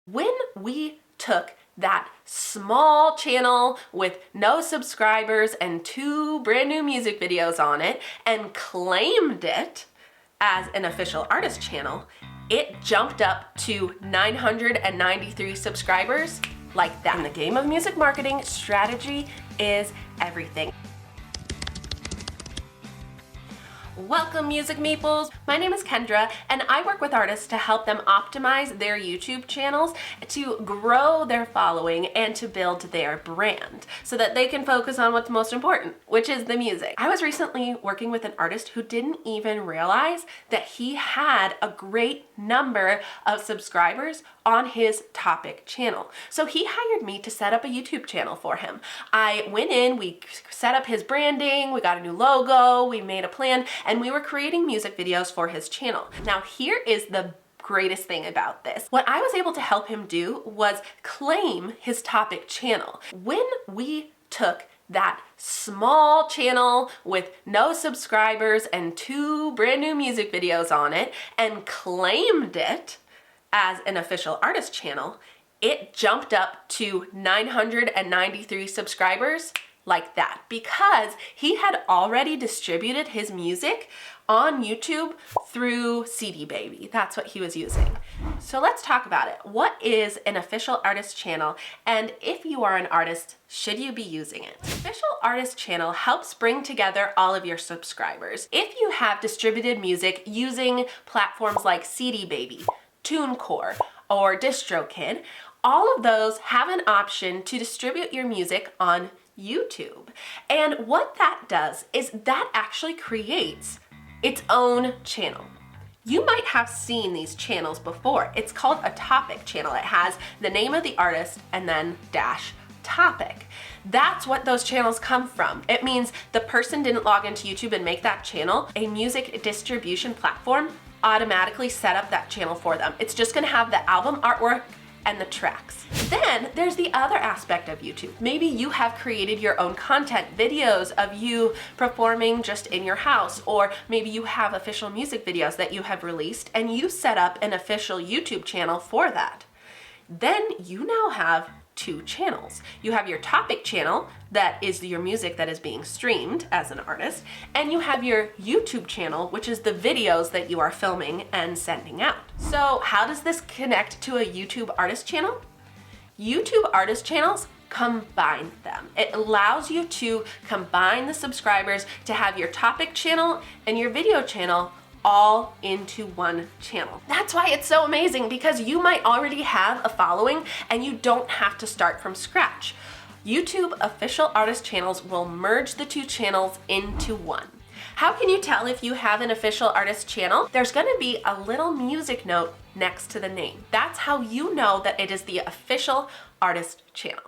When we took that small channel with no subscribers and 2 brand new music videos on it and claimed it as an official artist channel, it jumped up to 993 subscribers like that. In the game of music marketing, strategy is everything. Welcome, Music Meeples! My name is Kendra, and I work with artists to help them optimize their YouTube channels to grow their following and to build their brand so that they can focus on what's most important, which is the music. I was recently working with an artist who didn't even realize that he had a great number of subscribers on his topic channel. So he hired me to set up a YouTube channel for him. I went in, we set up his branding, we got a new logo, we made a plan, and we were creating music videos for his channel. Now here is the greatest thing about this. What I was able to help him do was claim his topic channel. When we took that small channel with no subscribers and 2 brand new music videos on it and claimed it as an official artist channel, it jumped up to 993 subscribers like that because he had already distributed his music on YouTube through CD Baby. That's what he was using. So let's talk about it. What is an official artist channel, and if you are an artist, should you be using it? Official artist channel helps bring together all of your subscribers. If you have distributed music using platforms like CD Baby, TuneCore, or DistroKid, all of those have an option to distribute your music on YouTube. And what that does is that actually creates its own channel. You might have seen these channels before. It's called a topic channel. It has the name of the artist and then dash topic. That's what those channels come from. It means the person didn't log into YouTube and make that channel. A music distribution platform automatically set up that channel for them. It's just gonna have the album artwork and the tracks. Then there's the other aspect of YouTube. Maybe you have created your own content, videos of you performing just in your house, or maybe you have official music videos that you have released and you set up an official YouTube channel for that. Then you now have 2 channels. You have your topic channel that is your music that is being streamed as an artist, and you have your YouTube channel, which is the videos that you are filming and sending out. So how does this connect to a YouTube artist channel? YouTube artist channels combine them. It allows you to combine the subscribers to have your topic channel and your video channel all into one channel. That's why it's so amazing, because you might already have a following and you don't have to start from scratch. YouTube official artist channels will merge the 2 channels into one. How can you tell if you have an official artist channel? There's gonna be a little music note next to the name. That's how you know that it is the official artist channel.